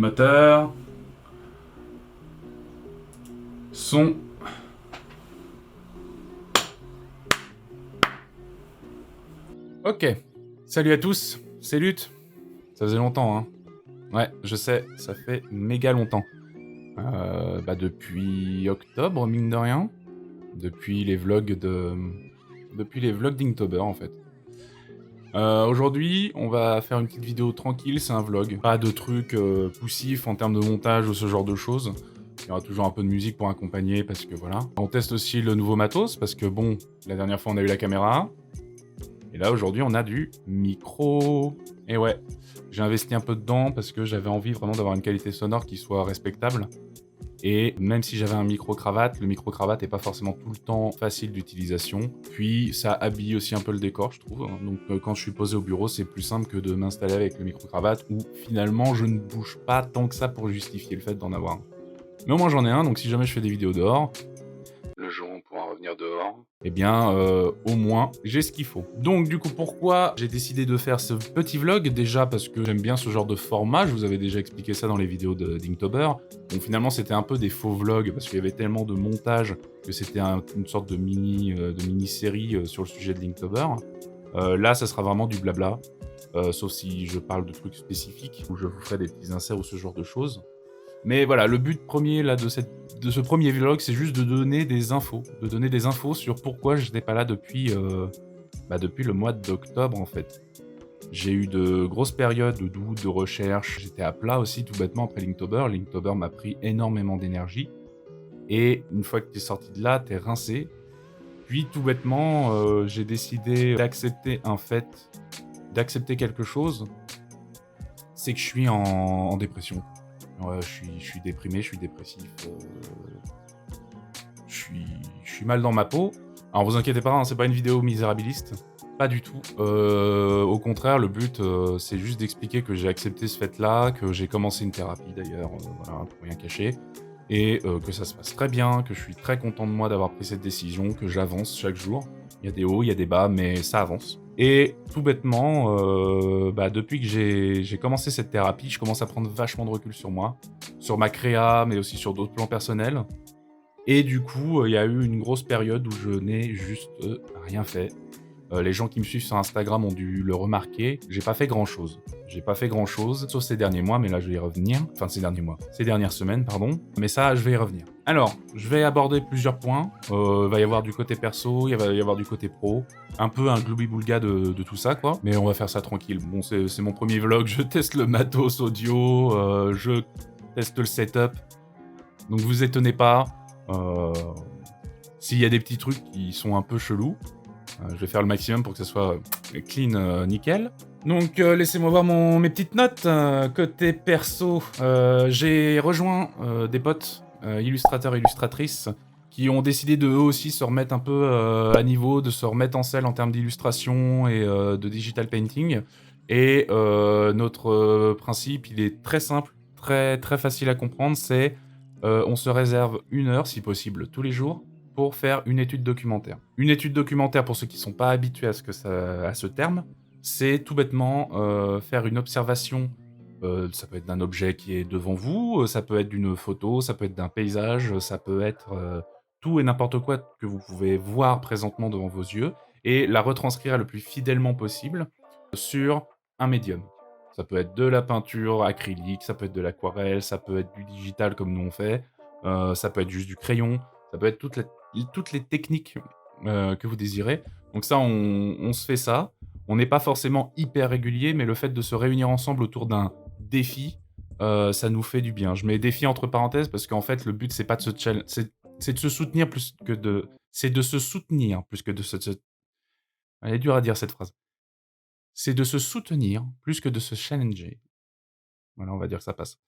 Moteur. Son. Ok. Salut à tous, c'est Lutte. Ça faisait longtemps, hein. Ouais, je sais, ça fait méga longtemps. Depuis octobre, mine de rien. Depuis les vlogs d'Inktober, en fait. Aujourd'hui, on va faire une petite vidéo tranquille, c'est un vlog. Pas de trucs poussifs en termes de montage ou ce genre de choses. Il y aura toujours un peu de musique pour accompagner, parce que voilà. On teste aussi le nouveau matos, parce que bon, la dernière fois on a eu la caméra. Et là, aujourd'hui, on a du micro. Et ouais, j'ai investi un peu dedans, parce que j'avais envie vraiment d'avoir une qualité sonore qui soit respectable. Et même si j'avais un micro-cravate, le micro-cravate n'est pas forcément tout le temps facile d'utilisation. Puis ça habille aussi un peu le décor, je trouve. Donc quand je suis posé au bureau, c'est plus simple que de m'installer avec le micro-cravate, où finalement je ne bouge pas tant que ça pour justifier le fait d'en avoir un. Mais au moins j'en ai un, donc si jamais je fais des vidéos dehors, le jour où on pourra revenir dehors, eh bien, au moins, j'ai ce qu'il faut. Donc, du coup, pourquoi j'ai décidé de faire ce petit vlog? Déjà parce que j'aime bien ce genre de format, je vous avais déjà expliqué ça dans les vidéos d'Inktober. Donc finalement, c'était un peu des faux vlogs, parce qu'il y avait tellement de montage que c'était une sorte de mini-série sur le sujet de l'Inktober. Là, ça sera vraiment du blabla, sauf si je parle de trucs spécifiques, où je vous ferai des petits inserts ou ce genre de choses. Mais voilà, le but premier là, de ce premier vlog, c'est juste de donner des infos. De donner des infos sur pourquoi je n'étais pas là depuis le mois d'octobre, en fait. J'ai eu de grosses périodes de doute, de recherche. J'étais à plat aussi, tout bêtement, après Linktober. Linktober m'a pris énormément d'énergie. Et une fois que tu es sorti de là, tu es rincé. Puis, tout bêtement, j'ai décidé d'accepter un fait, d'accepter quelque chose. C'est que je suis en dépression. Ouais, je suis déprimé, je suis dépressif. Je suis mal dans ma peau. Alors vous inquiétez pas, hein, c'est pas une vidéo misérabiliste. Pas du tout. Au contraire, le but, c'est juste d'expliquer que j'ai accepté ce fait-là, que j'ai commencé une thérapie d'ailleurs, voilà, pour rien cacher. Et que ça se passe très bien, que je suis très content de moi d'avoir pris cette décision, que j'avance chaque jour. Il y a des hauts, il y a des bas, mais ça avance. Et tout bêtement, depuis que j'ai commencé cette thérapie, je commence à prendre vachement de recul sur moi, sur ma créa, mais aussi sur d'autres plans personnels. Et du coup, il y a eu une grosse période où je n'ai juste rien fait. Les gens qui me suivent sur Instagram ont dû le remarquer. J'ai pas fait grand-chose. J'ai pas fait grand-chose, sauf ces derniers mois, mais là je vais y revenir. Enfin, ces derniers mois. Ces dernières semaines, pardon. Mais ça, je vais y revenir. Alors, je vais aborder plusieurs points. Il va y avoir du côté perso, il va y avoir du côté pro. Un peu un gloubi-boulga de tout ça, quoi. Mais on va faire ça tranquille. Bon, c'est mon premier vlog, je teste le matos audio, je teste le setup. Donc vous étonnez pas. S'il y a des petits trucs qui sont un peu chelous, je vais faire le maximum pour que ça soit clean, nickel. Donc laissez-moi voir mes petites notes. Côté perso, j'ai rejoint des potes illustrateurs et illustratrices qui ont décidé de eux aussi se remettre un peu à niveau, de se remettre en selle en termes d'illustration et de digital painting. Et notre principe, il est très simple, très, très facile à comprendre, c'est on se réserve 1 heure, si possible, tous les jours, pour faire une étude documentaire. Une étude documentaire, pour ceux qui ne sont pas habitués à ce terme, c'est tout bêtement faire une observation. Ça peut être d'un objet qui est devant vous, ça peut être d'une photo, ça peut être d'un paysage, ça peut être tout et n'importe quoi que vous pouvez voir présentement devant vos yeux, et la retranscrire le plus fidèlement possible sur un médium. Ça peut être de la peinture acrylique, ça peut être de l'aquarelle, ça peut être du digital comme nous on fait, ça peut être juste du crayon, ça peut être toutes les techniques que vous désirez. Donc ça, on se fait ça. On n'est pas forcément hyper régulier, mais le fait de se réunir ensemble autour d'un défi, ça nous fait du bien. Je mets défi entre parenthèses parce qu'en fait, le but, c'est pas de se c'est de se soutenir plus que de... C'est de se soutenir plus que de se... Elle est dure à dire, cette phrase. C'est de se soutenir plus que de se challenger. Voilà, on va dire que ça passe.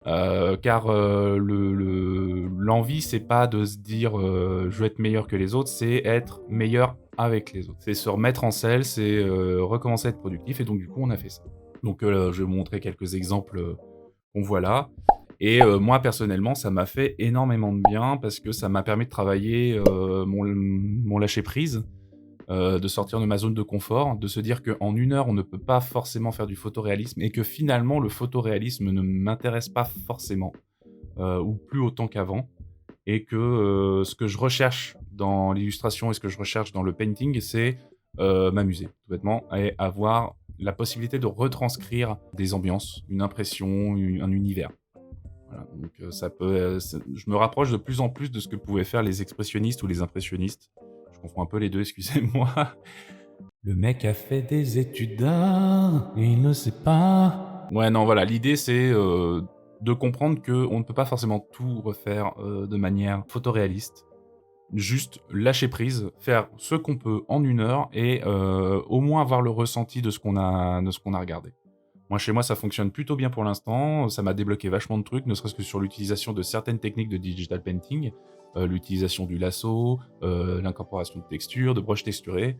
Car l'envie, c'est pas de se dire je veux être meilleur que les autres, c'est être meilleur avec les autres. C'est se remettre en selle, c'est recommencer à être productif, et donc du coup, on a fait ça. Donc je vais vous montrer quelques exemples qu'on voit là. Et moi, personnellement, ça m'a fait énormément de bien parce que ça m'a permis de travailler mon lâcher-prise. de sortir de ma zone de confort, de se dire qu'en 1 heure, on ne peut pas forcément faire du photoréalisme et que finalement, le photoréalisme ne m'intéresse pas forcément, ou plus autant qu'avant et que, ce que je recherche dans l'illustration et ce que je recherche dans le painting, c'est, m'amuser, tout bêtement et avoir la possibilité de retranscrire des ambiances, une impression, un univers. Voilà, donc ça peut, je me rapproche de plus en plus de ce que pouvaient faire les expressionnistes ou les impressionnistes. Je confonds un peu les 2, excusez-moi. Le mec a fait des études d'art et il ne sait pas. Ouais, non, voilà, l'idée c'est, de comprendre qu'on ne peut pas forcément tout refaire, de manière photoréaliste. Juste lâcher prise, faire ce qu'on peut en 1 heure et au moins avoir le ressenti de ce qu'on a regardé. Moi, chez moi, ça fonctionne plutôt bien pour l'instant. Ça m'a débloqué vachement de trucs, ne serait-ce que sur l'utilisation de certaines techniques de digital painting, l'utilisation du lasso, l'incorporation de textures, de brushes texturés.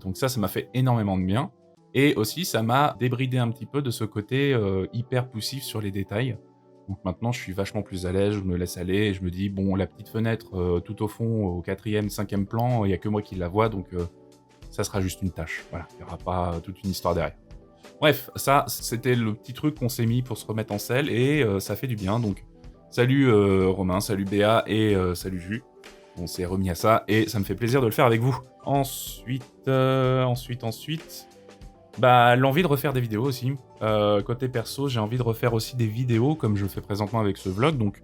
Donc ça m'a fait énormément de bien. Et aussi, ça m'a débridé un petit peu de ce côté hyper poussif sur les détails. Donc maintenant, je suis vachement plus à l'aise, je me laisse aller et je me dis, bon, la petite fenêtre tout au fond, au 4e, 5e plan, il n'y a que moi qui la vois, donc ça sera juste une tâche. Voilà, il n'y aura pas toute une histoire derrière. Bref, ça, c'était le petit truc qu'on s'est mis pour se remettre en selle et ça fait du bien. Donc, salut Romain, salut Béa et salut Jus. On s'est remis à ça et ça me fait plaisir de le faire avec vous. Ensuite, bah, l'envie de refaire des vidéos aussi. Côté perso, j'ai envie de refaire aussi des vidéos comme je fais présentement avec ce vlog. Donc,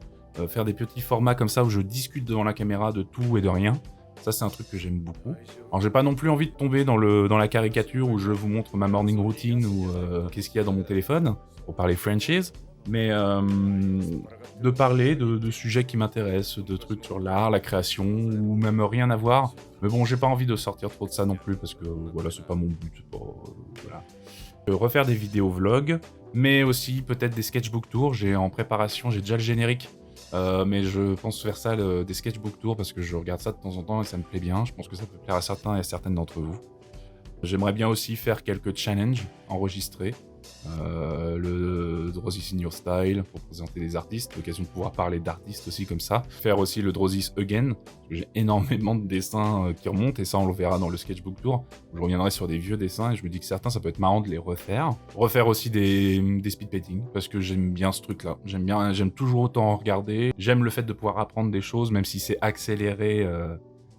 faire des petits formats comme ça où je discute devant la caméra de tout et de rien. Ça, c'est un truc que j'aime beaucoup. Alors, j'ai pas non plus envie de tomber dans la caricature où je vous montre ma morning routine ou qu'est-ce qu'il y a dans mon téléphone, pour parler franchise. Mais de parler de sujets qui m'intéressent, de trucs sur l'art, la création, ou même rien à voir. Mais bon, j'ai pas envie de sortir trop de ça non plus, parce que voilà, c'est pas mon but. C'est pas, voilà. Refaire des vidéos vlogs, mais aussi peut-être des sketchbook tours. J'ai en préparation, j'ai déjà le générique. Mais je pense faire ça, des sketchbook tours, parce que je regarde ça de temps en temps et ça me plaît bien. Je pense que ça peut plaire à certains et à certaines d'entre vous. J'aimerais bien aussi faire quelques challenges enregistrés. Le Drozis in Your Style pour présenter les artistes, l'occasion de pouvoir parler d'artistes aussi comme ça. Faire aussi le Drozis Again, parce que j'ai énormément de dessins qui remontent et ça on le verra dans le sketchbook tour. Je reviendrai sur des vieux dessins et je me dis que certains ça peut être marrant de les refaire. Refaire aussi des speed painting parce que j'aime bien ce truc là. J'aime toujours autant en regarder. J'aime le fait de pouvoir apprendre des choses même si c'est accéléré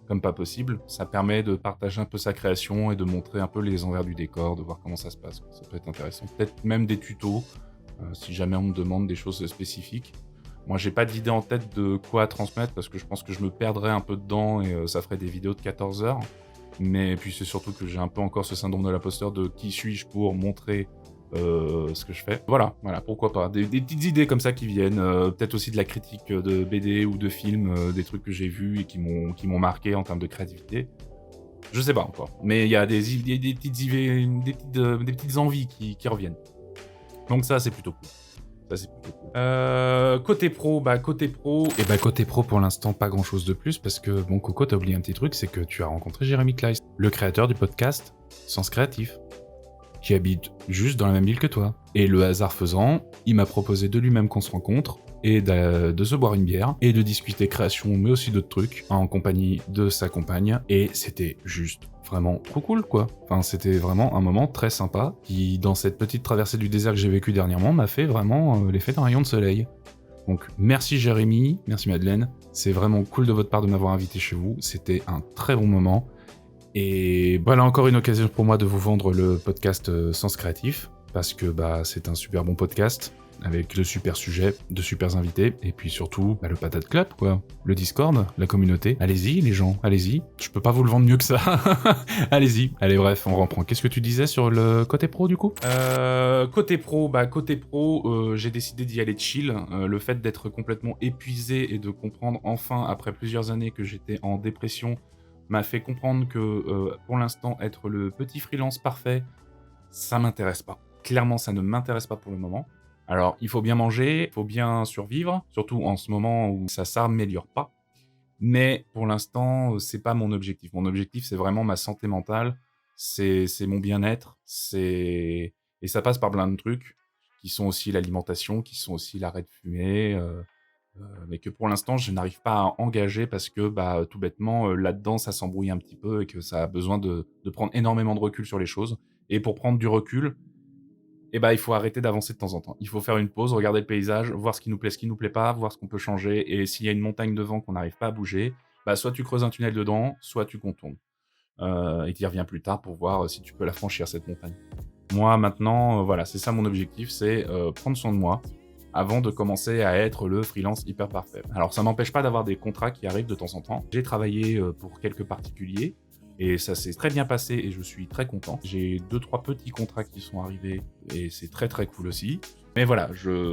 comme pas possible. Ça permet de partager un peu sa création et de montrer un peu les envers du décor, de voir comment ça se passe. Ça peut être intéressant. Peut-être même des tutos, si jamais on me demande des choses spécifiques. Moi, j'ai pas d'idée en tête de quoi transmettre, parce que je pense que je me perdrais un peu dedans et ça ferait des vidéos de 14 heures. Mais puis c'est surtout que j'ai un peu encore ce syndrome de l'imposteur de qui suis-je pour montrer ce que je fais. Voilà, pourquoi pas. Des petites idées comme ça qui viennent, peut-être aussi de la critique de BD ou de films, des trucs que j'ai vus et qui m'ont marqué en termes de créativité. Je sais pas encore, mais il y a des petites envies qui reviennent. Donc ça, c'est plutôt cool. Côté pro, côté pro, pour l'instant, pas grand-chose de plus, parce que, bon, Coco, t'as oublié un petit truc, c'est que tu as rencontré Jérémy Kleiss, le créateur du podcast Sens Créatif, qui habite juste dans la même ville que toi. Et le hasard faisant, il m'a proposé de lui-même qu'on se rencontre, et de se boire une bière, et de discuter création, mais aussi d'autres trucs, en compagnie de sa compagne, et c'était juste vraiment trop cool, quoi. Enfin, c'était vraiment un moment très sympa, qui, dans cette petite traversée du désert que j'ai vécue dernièrement, m'a fait vraiment l'effet d'un rayon de soleil. Donc, merci Jérémy, merci Madeleine, c'est vraiment cool de votre part de m'avoir invité chez vous, c'était un très bon moment. Et voilà encore une occasion pour moi de vous vendre le podcast Sens Créatif, parce que c'est un super bon podcast, avec de super sujets, de super invités, et puis surtout le Patate Club, quoi. Le Discord, la communauté. Allez-y les gens, allez-y. Je peux pas vous le vendre mieux que ça. Allez-y. Allez bref, on reprend. Qu'est-ce que tu disais sur le côté pro du coup ? Côté pro, j'ai décidé d'y aller chill. Le fait d'être complètement épuisé et de comprendre enfin, après plusieurs années, que j'étais en dépression, m'a fait comprendre que pour l'instant, être le petit freelance parfait, ça m'intéresse pas. Clairement, ça ne m'intéresse pas pour le moment. Alors, il faut bien manger, il faut bien survivre, surtout en ce moment où ça s'améliore pas. Mais pour l'instant, c'est pas mon objectif. Mon objectif, c'est vraiment ma santé mentale, c'est mon bien-être, et ça passe par plein de trucs, qui sont aussi l'alimentation, qui sont aussi l'arrêt de fumer, mais que pour l'instant, je n'arrive pas à engager parce que, bah, tout bêtement, là-dedans, ça s'embrouille un petit peu et que ça a besoin de prendre énormément de recul sur les choses. Et pour prendre du recul, eh bah, il faut arrêter d'avancer de temps en temps. Il faut faire une pause, regarder le paysage, voir ce qui nous plaît, ce qui nous plaît pas, voir ce qu'on peut changer. Et s'il y a une montagne devant qu'on n'arrive pas à bouger, bah, soit tu creuses un tunnel dedans, soit tu contournes. Et tu y reviens plus tard pour voir si tu peux la franchir, cette montagne. Moi, maintenant, voilà, c'est ça mon objectif, c'est prendre soin de moi avant de commencer à être le freelance hyper parfait. Alors, ça m'empêche pas d'avoir des contrats qui arrivent de temps en temps. J'ai travaillé pour quelques particuliers et ça s'est très bien passé et je suis très content. J'ai 2-3 petits contrats qui sont arrivés et c'est très très cool aussi. Mais voilà,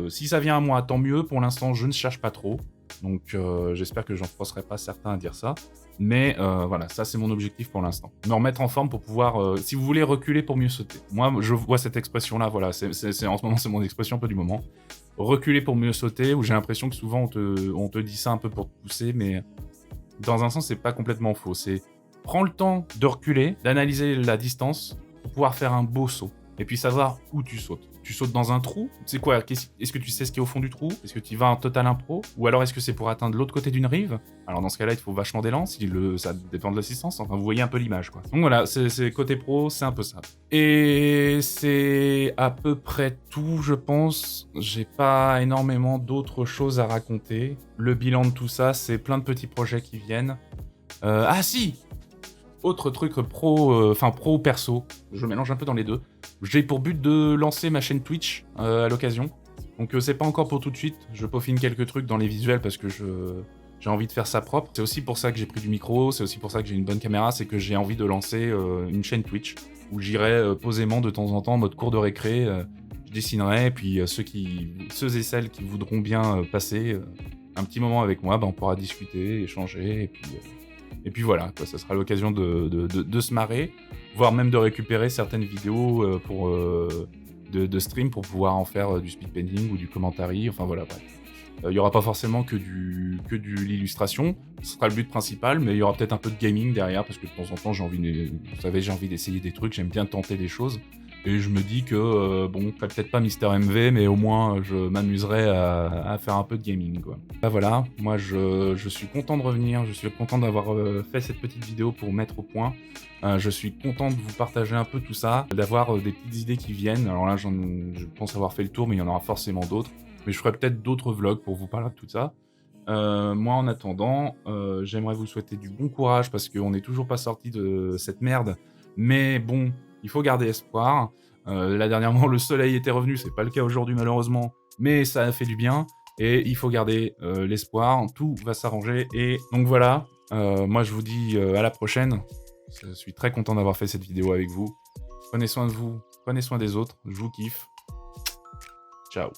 si ça vient à moi, tant mieux. Pour l'instant, je ne cherche pas trop. Donc, j'espère que j'en forcerai pas certains à dire ça. Mais voilà, ça c'est mon objectif pour l'instant. Me remettre en forme pour pouvoir, si vous voulez, reculer pour mieux sauter. Moi, je vois cette expression-là, voilà, en ce moment, c'est mon expression un peu du moment. Reculer pour mieux sauter, où j'ai l'impression que souvent on te dit ça un peu pour te pousser, mais dans un sens, c'est pas complètement faux. C'est prends le temps de reculer, d'analyser la distance pour pouvoir faire un beau saut. Et puis savoir où tu sautes. Tu sautes dans un trou? C'est quoi? Est-ce que tu sais ce qui est au fond du trou? Est-ce que tu y vas en total impro? Ou alors est-ce que c'est pour atteindre l'autre côté d'une rive? Alors dans ce cas-là, il faut vachement d'élan, ça dépend de l'assistance. Enfin, vous voyez un peu l'image, quoi. Donc voilà, c'est côté pro, c'est un peu ça. Et c'est à peu près tout, je pense. J'ai pas énormément d'autres choses à raconter. Le bilan de tout ça, c'est plein de petits projets qui viennent. Ah si! Autre truc pro perso, je mélange un peu dans les deux. J'ai pour but de lancer ma chaîne Twitch à l'occasion. Donc c'est pas encore pour tout de suite, je peaufine quelques trucs dans les visuels parce que j'ai envie de faire ça propre. C'est aussi pour ça que j'ai pris du micro, c'est aussi pour ça que j'ai une bonne caméra, c'est que j'ai envie de lancer une chaîne Twitch où j'irai posément de temps en temps en mode cours de récré, je dessinerai, et puis ceux et celles qui voudront bien passer un petit moment avec moi, on pourra discuter, échanger, et puis voilà, quoi, ça sera l'occasion de se marrer, voire même de récupérer certaines vidéos de stream pour pouvoir en faire du speed painting ou du commentary, enfin voilà, bref. Il n'y aura pas forcément que l'illustration, ce sera le but principal, mais il y aura peut-être un peu de gaming derrière, parce que de temps en temps, j'ai envie d'essayer des trucs, j'aime bien tenter des choses. Et je me dis que, peut-être pas Mister MV, mais au moins je m'amuserai à faire un peu de gaming, quoi. Bah voilà, moi je suis content de revenir, je suis content d'avoir fait cette petite vidéo pour mettre au point. Je suis content de vous partager un peu tout ça, d'avoir des petites idées qui viennent. Alors là, je pense avoir fait le tour, mais il y en aura forcément d'autres. Mais je ferai peut-être d'autres vlogs pour vous parler de tout ça. Moi, en attendant, j'aimerais vous souhaiter du bon courage, parce qu'on n'est toujours pas sorti de cette merde. Mais bon, il faut garder espoir. Là, dernièrement, le soleil était revenu, c'est pas le cas aujourd'hui malheureusement, mais ça a fait du bien. Et il faut garder l'espoir, tout va s'arranger. Et donc voilà, moi je vous dis à la prochaine. Je suis très content d'avoir fait cette vidéo avec vous. Prenez soin de vous, prenez soin des autres, je vous kiffe. Ciao.